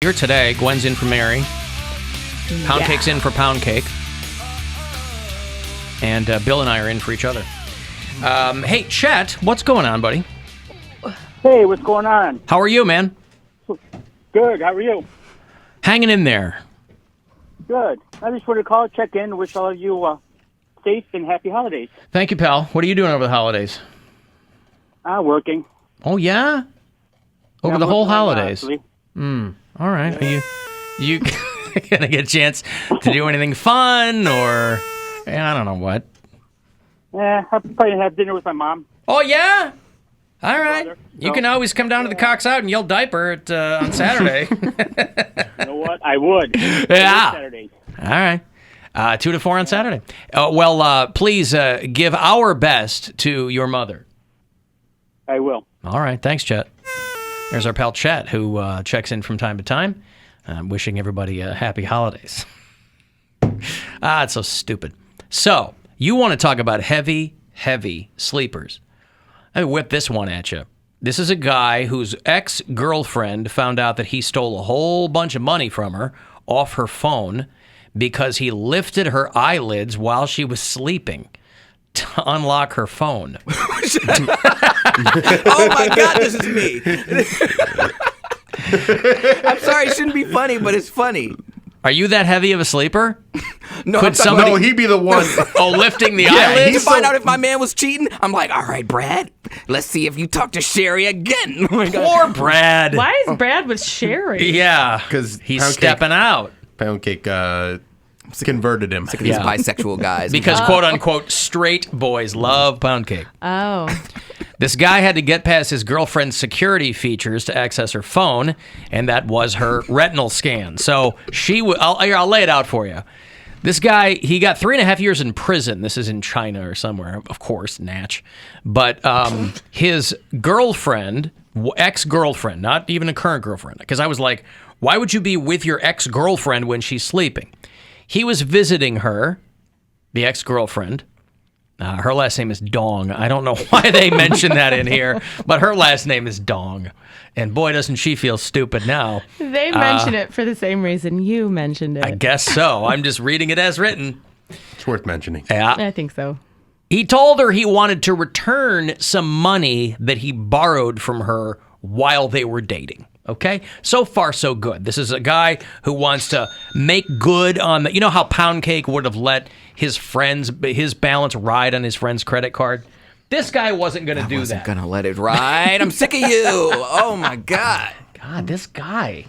Here today, Gwen's in for Mary. Poundcake's in for Poundcake. And Bill and I are in for each other. Hey, Chet, what's going on, buddy? Hey, what's going on? How are you, man? Good, how are you? Hanging in there. Good. I just wanted to call, check in, wish all of you safe and happy holidays. Thank you, pal. What are you doing over the holidays? Working. Oh, yeah? Over the whole holidays? All right. Are you gonna get a chance to do anything fun, or I don't know what? I'll probably have dinner with my mom. Oh, yeah? All right. Brother. You can always come down to the Cox Out and yell diaper on Saturday. You know what? I would. Yeah. Saturdays. All right. 2 to 4 on Saturday. Please give our best to your mother. I will. All right. Thanks, Chet. There's our pal Chet, who checks in from time to time. Wishing everybody happy holidays. It's so stupid. So, you want to talk about heavy, heavy sleepers. I whip this one at you. This is a guy whose ex-girlfriend found out that he stole a whole bunch of money from her off her phone because he lifted her eyelids while she was sleeping to unlock her phone. Oh my God, this is me. I'm sorry, it shouldn't be funny, but it's funny. Are you that heavy of a sleeper? No, No, he'd be the one. Lifting the eyelids? To find out if my man was cheating, I'm like, all right, Brad, let's see if you talk to Sherry again. Oh my God. Poor Brad. Why is Brad with Sherry? Yeah, 'Cause he's Poundcake- stepping out. Poundcake converted him. These bisexual guys. Because, quote-unquote, straight boys love Poundcake. Oh. This guy had to get past his girlfriend's security features to access her phone, and that was her retinal scan. So I'll lay it out for you. This guy, he got 3.5 years in prison. This is in China or somewhere, of course, natch. But his girlfriend, ex-girlfriend, not even a current girlfriend, because I was like, why would you be with your ex-girlfriend when she's sleeping? He was visiting her, the ex-girlfriend. Her last name is Dong. I don't know why they mentioned that in here, but her last name is Dong. And boy, doesn't she feel stupid now. They mention it for the same reason you mentioned it. I guess so. I'm just reading it as written. It's worth mentioning. Yeah. I think so. He told her he wanted to return some money that he borrowed from her while they were dating. Okay? So far, so good. This is a guy who wants to make good on the... You know how Poundcake would have let his balance ride on his friend's credit card? This guy wasn't going to do that. I wasn't going to let it ride. I'm sick of you. Oh, my God. God, this guy...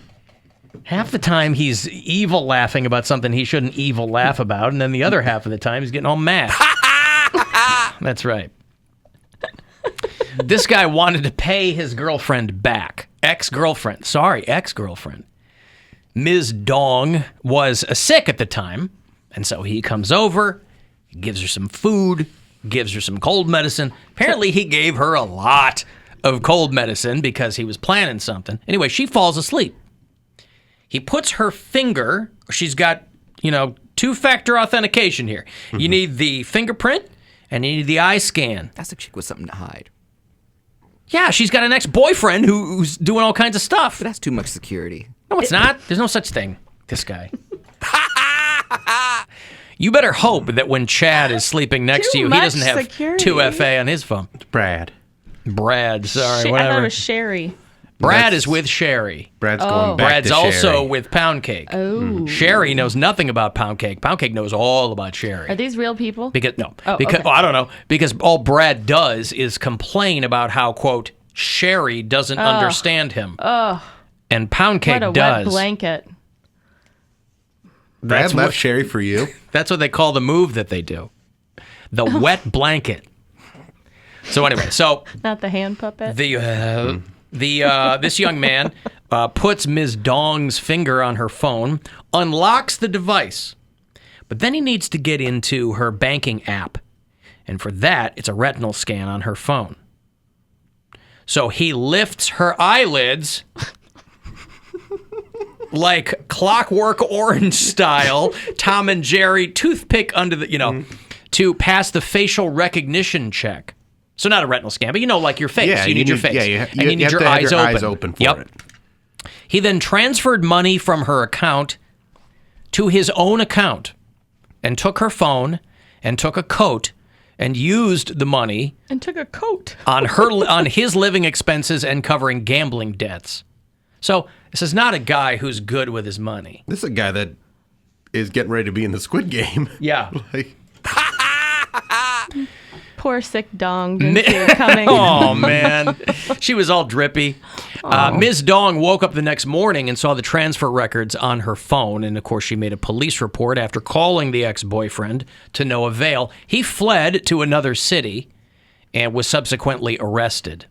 Half the time he's evil laughing about something he shouldn't evil laugh about, and then the other half of the time he's getting all mad. That's right. This guy wanted to pay his girlfriend back. Ex-girlfriend. Ms. Dong was sick at the time, and so he comes over, gives her some food, gives her some cold medicine. Apparently he gave her a lot of cold medicine because he was planning something. Anyway, she falls asleep. He puts her finger, she's got, two-factor authentication here. Mm-hmm. You need the fingerprint and you need the eye scan. That's a chick with something to hide. Yeah, she's got an ex-boyfriend who's doing all kinds of stuff. But that's too much security. No, it's not. There's no such thing. This guy. You better hope that when Chad is sleeping next to you, he doesn't have security. 2FA on his phone. Brad, sorry, I whatever. thought it was Sherry. Brad is with Sherry. Brad's going back Brad's to Sherry. also with Poundcake. Oh. Sherry knows nothing about Poundcake. Poundcake knows all about Sherry. Are these real people? Okay. I don't know. Because all Brad does is complain about how, quote, Sherry doesn't understand him. And Poundcake what a does. wet blanket. Brad left Sherry for you? That's what they call the move that they do. The wet blanket. So anyway, Not the hand puppet? this young man puts Ms. Dong's finger on her phone, unlocks the device, but then he needs to get into her banking app. And for that, it's a retinal scan on her phone. So he lifts her eyelids like Clockwork Orange style, Tom and Jerry toothpick under the, to pass the facial recognition check. So not a retinal scan, but like your face. Yeah, you need your face. Yeah, and you need have your to have eyes your open. eyes open for it. He then transferred money from her account to his own account and took her phone and took a coat and used the money And took a coat. on his living expenses and covering gambling debts. So this is not a guy who's good with his money. This is a guy that is getting ready to be in the Squid Game. Yeah. Like, Poor sick dong didn't see it coming. Oh, man. She was all drippy. Ms. Dong woke up the next morning and saw the transfer records on her phone. And, of course, she made a police report after calling the ex-boyfriend to no avail. He fled to another city and was subsequently arrested.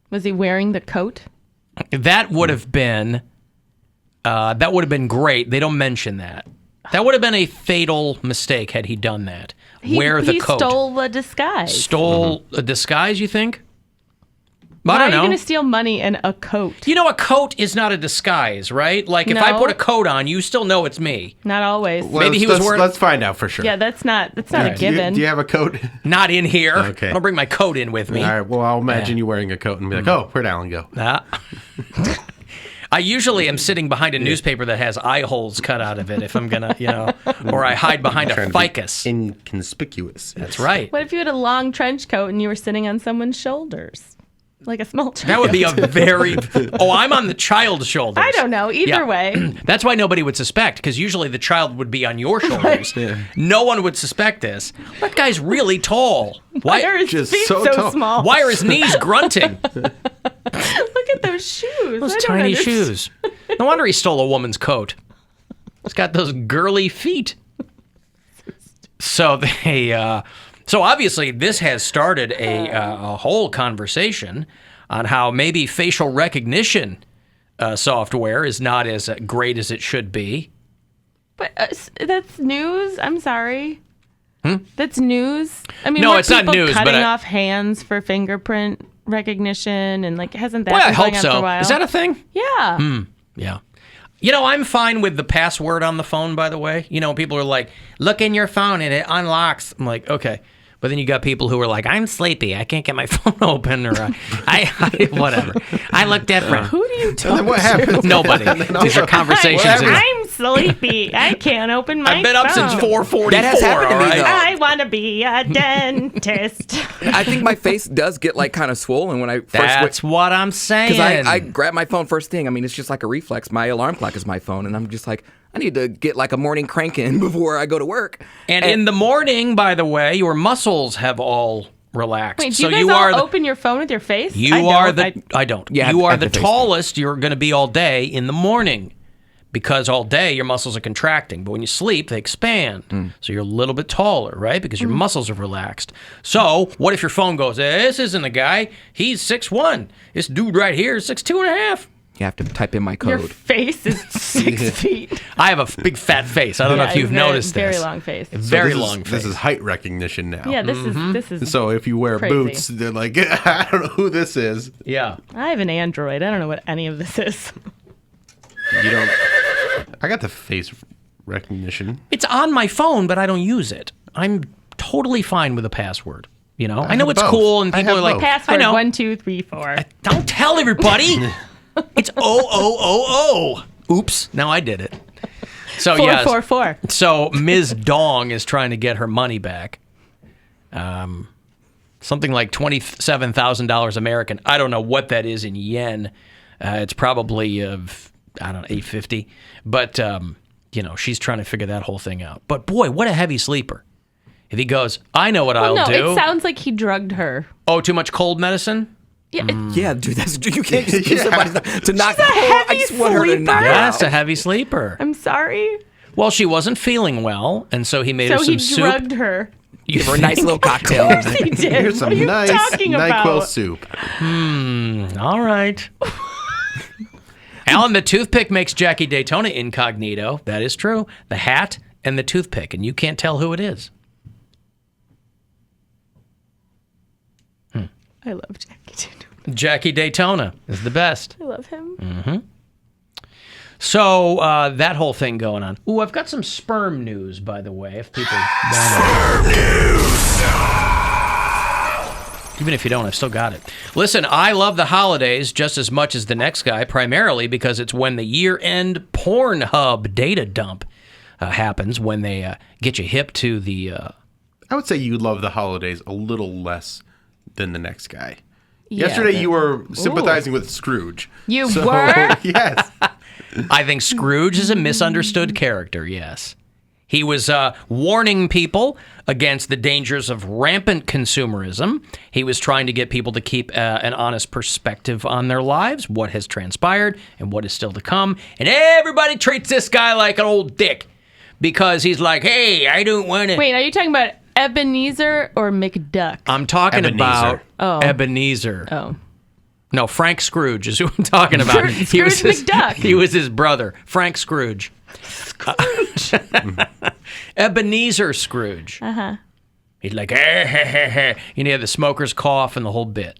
Was he wearing the coat? That would have been great. They don't mention that. That would have been a fatal mistake had he done that. Wear the coat. He stole the disguise. Stole a disguise, you think? Why I don't are you know. going to steal money in a coat? You know, a coat is not a disguise, right? Like, if I No. put a coat on, you still know it's me. Not always. Maybe he was wearing... Let's find out for sure. Yeah, that's not a Do you- given. Do you have a coat? Not in here. Okay. I don't bring my coat in with me. All right. Well, I'll imagine you wearing a coat and be like, "Oh, where'd Alan go?" I usually am sitting behind a newspaper that has eye holes cut out of it if I'm going to, or I hide behind a ficus. Inconspicuous. That's right. What if you had a long trench coat and you were sitting on someone's shoulders? Like a small child. That would be a very... Oh, I'm on the child's shoulders. I don't know. Either way. That's why nobody would suspect, because usually the child would be on your shoulders. No one would suspect this. That guy's really tall. Why are his just feet so so tall. small? Why are his knees grunting? Look at those shoes. Those I don't tiny understand. shoes. No wonder he stole a woman's coat. He's got those girly feet. So obviously this has started a whole conversation on how maybe facial recognition software is not as great as it should be. But that's news. I'm sorry. That's news. I mean, No, weren't it's not people news, but cutting I- off hands for fingerprint recognition, and like hasn't that Boy, been I going hope on for a so. while? Is that a thing? Yeah. Yeah. I'm fine with the password on the phone, by the way. People are like, look in your phone and it unlocks. I'm like, okay. But then you got people who are like, I'm sleepy. I can't get my phone open. Or I whatever. I look different. Who do you And talk then what to? happens? Nobody. These are conversations. I'm sleepy. I can't open my I've been up since phone. 4:44. That has happened to me, all right? though. I want to be a dentist. I think my face does get like kind of swollen when I first That's what I'm saying. because I grab my phone first thing. I mean, it's just like a reflex. My alarm clock is my phone, and I'm just like, I need to get like a morning crank in before I go to work. and in the morning, by the way, your muscles have all relaxed. Wait, do so you guys all the, open your phone with your face? You I are don't. the. I don't. Yeah, you are at the the face. tallest you're going to be all day in the morning, because all day your muscles are contracting, but when you sleep they expand. So you're a little bit taller, right? Because your muscles are relaxed. So what if your phone goes, this isn't a guy. He's 6'1". This dude right here is 6'2.5". You have to type in my Your code. face is 6 feet. I have a big fat face. I don't know if you've noticed very this. long face. Very So long face. This is height recognition now. Yeah, this is. So if you wear Crazy. boots, they're like, I don't know who this is. Yeah. I have an Android. I don't know what any of this is. You don't. I got the face recognition. It's on my phone, but I don't use it. I'm totally fine with a password. I know have it's both. cool, and I people have are like, both. Password I know. 1, 2, 3, 4. Don't tell everybody. It's O. Oops. Now I did it. So 4, yes. 4, 4. So Ms. Dong is trying to get her money back. Something like $27,000 American. I don't know what that is in yen. It's probably I don't know, $850. But she's trying to figure that whole thing out. But boy, what a heavy sleeper. If he goes, I know what I'll No, do. it sounds like he drugged her. Oh, too much cold medicine? Yeah, Yeah, dude, you can't just give somebody to knock. She's a I heavy just want her to sleeper. knock Yes, out. a heavy sleeper. I'm sorry. Well, she wasn't feeling well, and so he made her So some he soup. drugged her. Give her a nice little cocktail. He did. Here's What some are you nice talking NyQuil about? soup. All right. Alan, the toothpick makes Jackie Daytona incognito. That is true. The hat and the toothpick, and you can't tell who it is. I love Jackie Daytona. Jackie Daytona is the best. I love him. So that whole thing going on. Ooh, I've got some sperm news, by the way. If people Even if you don't, I've still got it. Listen, I love the holidays just as much as the next guy, primarily because it's when the year-end Pornhub data dump happens, when they get you hip to the... I would say you love the holidays a little less than the next guy. Yeah, Yesterday you were sympathizing with Scrooge. You were? Yes. I think Scrooge is a misunderstood character, yes. He was warning people against the dangers of rampant consumerism. He was trying to get people to keep an honest perspective on their lives, what has transpired and what is still to come. And everybody treats this guy like an old dick because he's like, hey, I don't want to... Wait, are you talking about Ebenezer or McDuck? I'm talking Ebenezer. about Ebenezer. Oh. No, Frank Scrooge is who I'm talking about. Scrooge McDuck. He was his brother, Frank Scrooge. Ebenezer Scrooge. Uh-huh. He's like, he had the smoker's cough and the whole bit.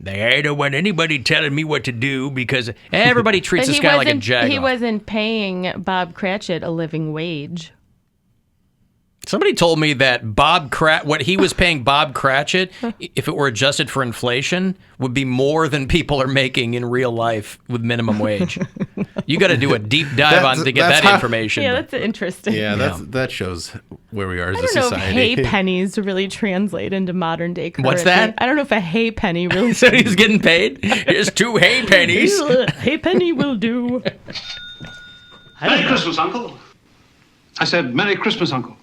I don't want anybody telling me what to do because everybody treats But this guy like a jag. He wasn't paying Bob Cratchit a living wage. Somebody told me that what he was paying Bob Cratchit, if it were adjusted for inflation, would be more than people are making in real life with minimum wage. You got to do a deep dive to get that information. Yeah, that's interesting. Yeah, that shows where we are as a I don't know if society. hay pennies really translate into modern day currency. What's that? I don't know if a hay penny really... So he's getting paid? Here's 2 hay pennies. Hay penny will do. Merry Christmas, Uncle. I said, Merry Christmas, Uncle.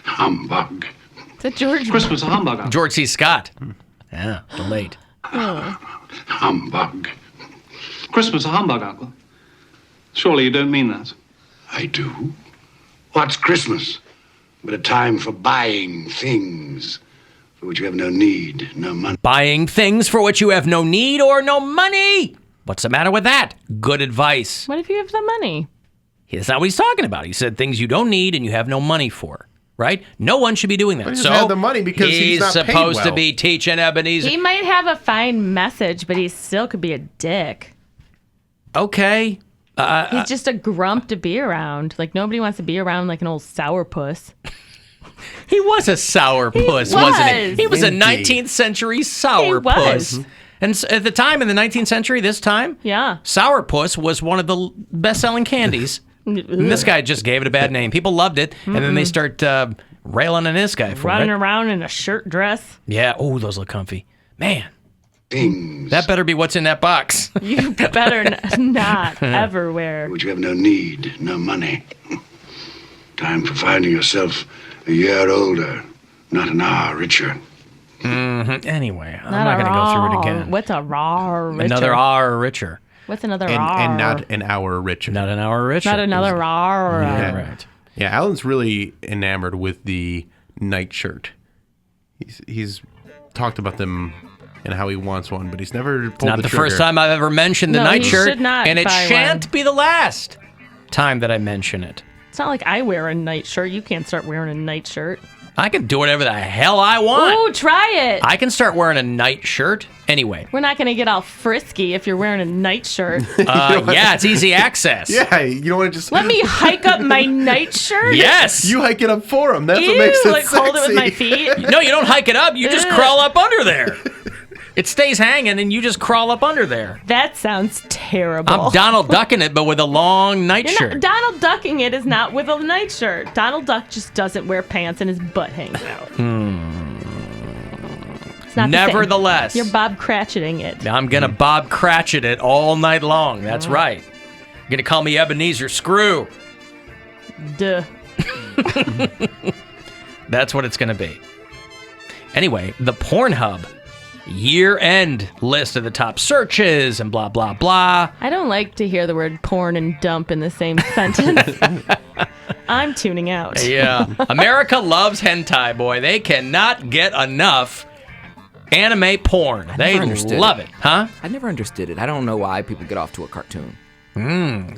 Humbug. Is that George? Christmas a humbug, Uncle. George C. Scott. Yeah, delayed. Humbug. Christmas a humbug, Uncle. Surely you don't mean that. I do. What's Christmas but a time for buying things for which you have no need, no money? Buying things for which you have no need or no money. What's the matter with that? Good advice. What if you have the money? That's not what he's talking about. He said things you don't need and you have no money for. Right? No one should be doing that. But he doesn't have the money because he's not paid supposed to well. be teaching Ebenezer. He might have a fine message, but he still could be a dick. Okay. He's just a grump to be around. Like, nobody wants to be around like an old sourpuss. He was a sourpuss, wasn't he? He was a 19th century sourpuss. was. And at the time, in the 19th century, this time, Yeah. sourpuss was one of the best-selling candies. And this guy just gave it a bad name. People loved it, and then they start railing on this guy for Running it. around in a shirt dress. Yeah. Oh, those look comfy. Man, Things that better be what's in that box. You better not ever wear. for which you have no need, no money. Time for finding yourself a year older, not an hour richer. Anyway, I'm not going to go through it again. What's a raw richer? Another hour richer. What's another And raw? not an hour richer. Not an hour richer. Not another raw. Yeah, right. Yeah, Alan's really enamored with the nightshirt. He's talked about them and how he wants one, but he's never pulled Not the trigger. first time I've ever mentioned the No, he nightshirt, should not and it buy shan't one. be the last time that I mention it. It's not like I wear a nightshirt. You can't start wearing a nightshirt. I can do whatever the hell I want. Ooh, try it. I can start wearing a nightshirt anyway. We're not going to get all frisky if you're wearing a nightshirt. Yeah, it's easy access. Yeah, you don't want to just... Let me hike up my nightshirt. Yes. You hike it up for him. That's Ew, what makes it like sexy. hold it with my feet. No, you don't hike it up. You just crawl up under there. It stays hanging, and you just crawl up under there. That sounds terrible. I'm Donald Ducking it, but with a long You're nightshirt. not, Donald Ducking it is not with a nightshirt. Donald Duck just doesn't wear pants and his butt hangs out. It's not the same. Nevertheless, You're Bob Cratchiting it. I'm going to Bob Cratchit it all night long. That's right. You're going to call me Ebenezer Screw. Duh. That's what it's going to be. Anyway, the Pornhub year-end list of the top searches and blah, blah, blah. I don't like to hear the word porn and dump in the same sentence. I'm tuning out. Yeah. America loves hentai, boy. They cannot get enough anime porn. They never understood love it. it. Huh? I never understood it. I don't know why people get off to a cartoon.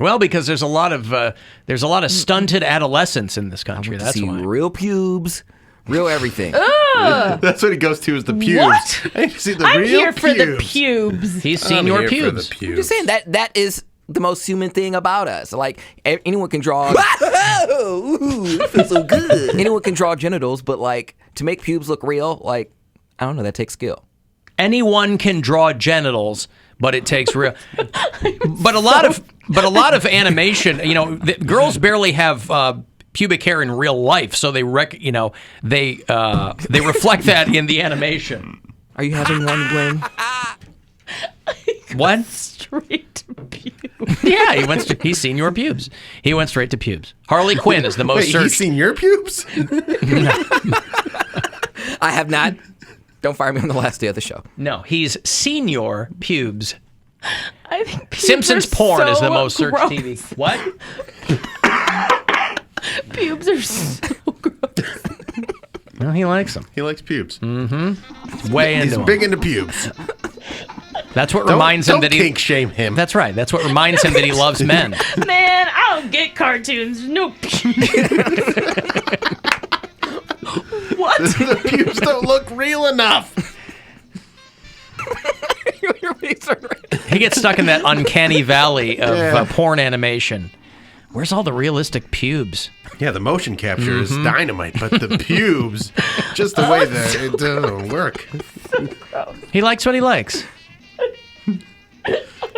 Well, because there's a lot of stunted adolescents in this country. To That's see why. real pubes, real everything. That's what he goes to is the pubes. What? I need to see the I'm real here for the pubes. pubes. He's seen I'm your here for pubes. the pubes. I'm just saying that is the most human thing about us. Like anyone can draw. Ooh, it feels so good. Anyone can draw genitals, but like to make pubes look real, like I don't know, that takes skill. Anyone can draw genitals, but it takes real. But a lot of animation, girls barely have pubic hair in real life, so they reflect that in the animation. Are you having one, Gwen? What? Straight to pubes. Yeah, he's seen your pubes. He went straight to pubes. Harley Quinn is the most Wait, searched. he's seen your pubes? I have not. Don't fire me on the last day of the show. No, he's seen your pubes. I think pubes Simpsons are porn is so the most searched gross. TV. What? Pubes are so gross. No, he likes them. He likes pubes. Way into He's them. big into pubes. That's what reminds him Don't that he. kink shame him. That's right. That's what reminds him that he loves men. Man, I don't get cartoons. No pubes. What? The pubes don't look real enough. He gets stuck in that uncanny valley of porn animation. Where's all the realistic pubes? Yeah, the motion capture is dynamite, but the pubes, just the way that it doesn't work. He likes what he likes.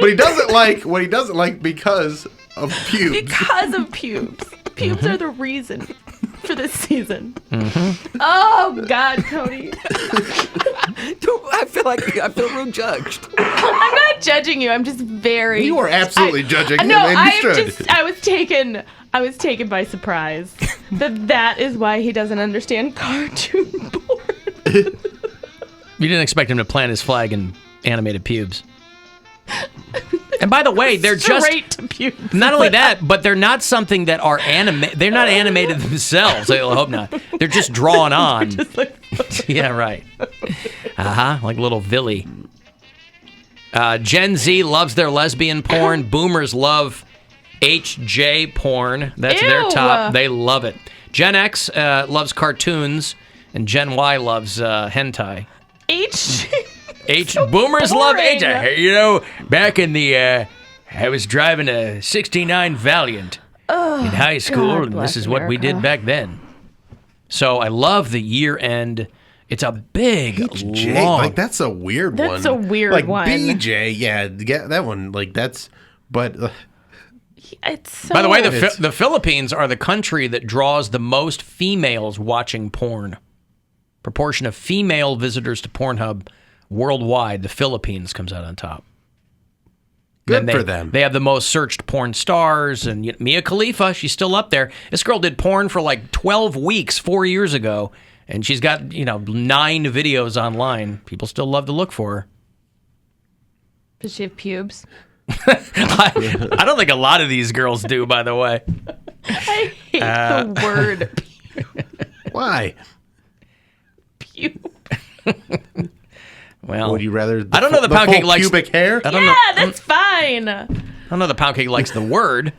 But he doesn't like what he doesn't like because of pubes. Because of pubes. Pubes are the reason for this season. Oh, God, Cody. I feel real judged. I'm not judging you. I'm just very. You are absolutely judging him, No, and you should. I was taken by surprise. That is why he doesn't understand cartoon porn. You didn't expect him to plant his flag in animated pubes. And by the way, they're Straight to pubes. not only that, but they're not something that are they're not animated themselves. I hope not. They're just drawn on. Just like, Yeah, right. Like little Villy. Gen Z loves their lesbian porn. Boomers love HJ porn. That's their Ew. top. They love it. Gen X loves cartoons, and Gen Y loves hentai. Boomers love boring. HJ. Back in the I was driving a '69 Valiant in high school, God and bless this is what we did America. back then. So I love the year-end. It's a big, BJ, long. like that's a weird one. That's a weird like, one. BJ, yeah, that one, like that's, but it's so. By the way, the Philippines are the country that draws the most females watching porn. Proportion of female visitors to Pornhub worldwide, the Philippines comes out on top. good Then for them. They have the most searched porn stars, and Mia Khalifa, she's still up there. This girl did porn for like 12 weeks 4 years ago, and she's got 9 videos online. People still love to look for her. Does she have pubes? I don't think a lot of these girls do, by the way. I hate the word Why? pube. Well, Would you rather? I don't know the Poundcake full likes pubic hair. I don't Yeah, know. that's fine. I don't know the Poundcake likes the word.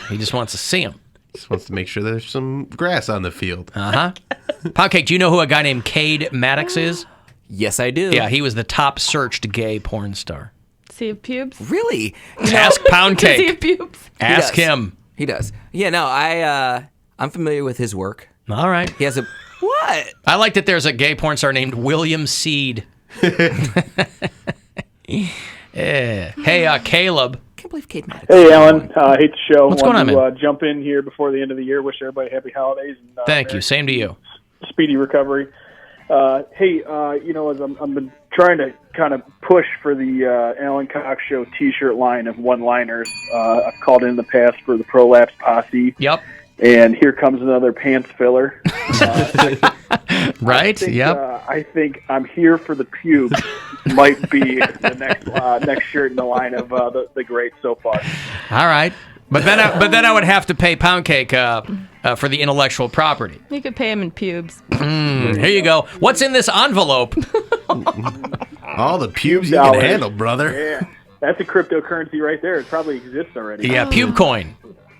He just wants to see him. Just wants to make sure there's some grass on the field. Poundcake, do you know who a guy named Cade Maddox is? Yes, I do. Yeah, he was the top searched gay porn star. Does he have pubes? Really? Ask Does he have Poundcake. pubes? Ask does. him. He does. Yeah, no, I'm familiar with his work. All right. He has a what? I like that there's a gay porn star named William Seed. Hey, Caleb. I can't believe Kate Maddox. Hey, Alan. Hate the show. What's going on, man? Jump in here before the end of the year. Wish everybody happy holidays. And, Thank you. Same to you. Speedy recovery. Hey, as I've been trying to kind of push for the Alan Cox Show T-shirt line of one-liners. I've called in the past for the Prolapse Posse. Yep. And here comes another pants filler. Right? Yep. I think I'm here for the pubes might be the next shirt in the line of the great so far. All right. But then I would have to pay Poundcake for the intellectual property. You could pay him in pubes. Here you go. What's in this envelope? All the pubes you can handle, brother. Yeah, that's a cryptocurrency right there. It probably exists already. Yeah, pube coin.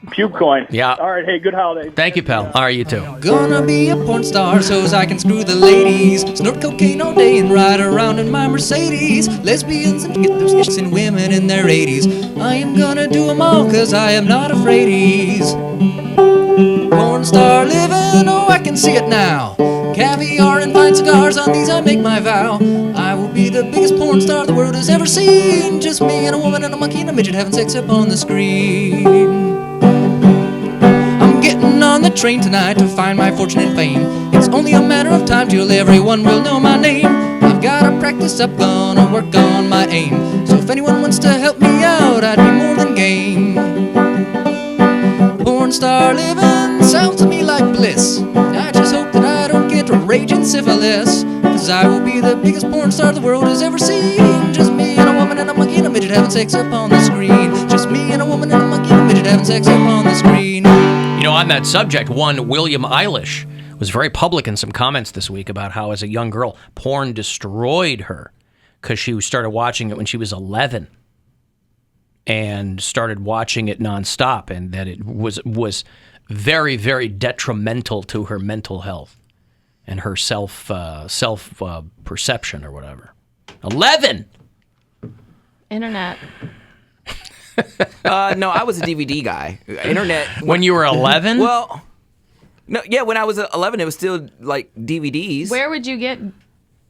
Pube coin. Yeah. All right. Hey, good holiday. Thank you, pal. All right, you too. Gonna be a porn star so's I can screw the ladies. Snort cocaine all day and ride around in my Mercedes. Lesbians and get those chicks and women in their 80s. I am gonna do them all cause I am not afraidies. Porn star living, oh I can see it now. Caviar and fine cigars, on these I make my vow. I will be the biggest porn star the world has ever seen. Just me and a woman and a monkey and a midget having sex up on the screen. I'm getting on the train tonight to find my fortune and fame. It's only a matter of time till everyone will know my name. I've gotta practice up, gonna work on my aim. So if anyone wants to help me out, I'd be more than game. Porn star living sounds to me like bliss. I just hope that I don't get raging syphilis, cause I will be the biggest porn star the world has ever seen. Just me and a woman and a monkey and a midget having sex up on the screen. Just me and a woman and a monkey and a midget having sex up on the screen. You know, on that subject, one William Eilish was very public in some comments this week about how, as a young girl, porn destroyed her because she started watching it when she was 11 and started watching it nonstop, and that it was very, very detrimental to her mental health and her self perception or whatever. 11. Internet. No, I was a DVD guy. Internet. When you were 11? Well, no, yeah, when I was 11, it was still like DVDs. Where would you get?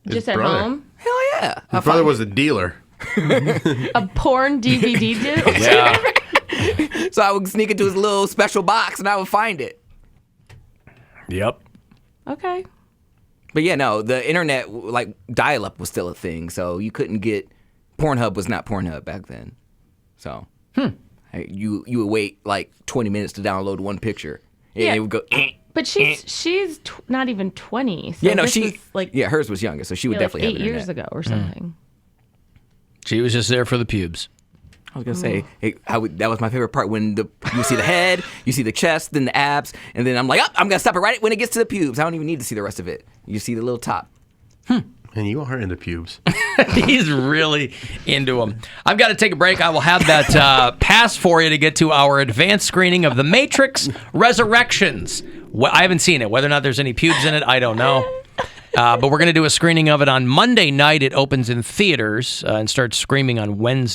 Just at brother. home? Hell yeah. My brother was a dealer. A porn DVD deal? Yeah. So I would sneak into his little special box and I would find it. Yep. Okay. But yeah, no, the internet, like dial-up was still a thing, so you couldn't get. Pornhub was not Pornhub back then. So you would wait like 20 minutes to download one picture. And Yeah. it would go. But she's not even 20. So Yeah, no, this she. was like Yeah, hers was younger, so she would like definitely 8 have internet. years ago or something. She was just there for the pubes. I was gonna say that was my favorite part when you see the head, you see the chest, then the abs, and then I'm like, I'm gonna stop it right when it gets to the pubes. I don't even need to see the rest of it. You see the little top. And you are into pubes. He's really into them. I've got to take a break. I will have that pass for you to get to our advanced screening of The Matrix Resurrections. I haven't seen it. Whether or not there's any pubes in it, I don't know. But we're going to do a screening of it on Monday night. It opens in theaters and starts screaming on Wednesday.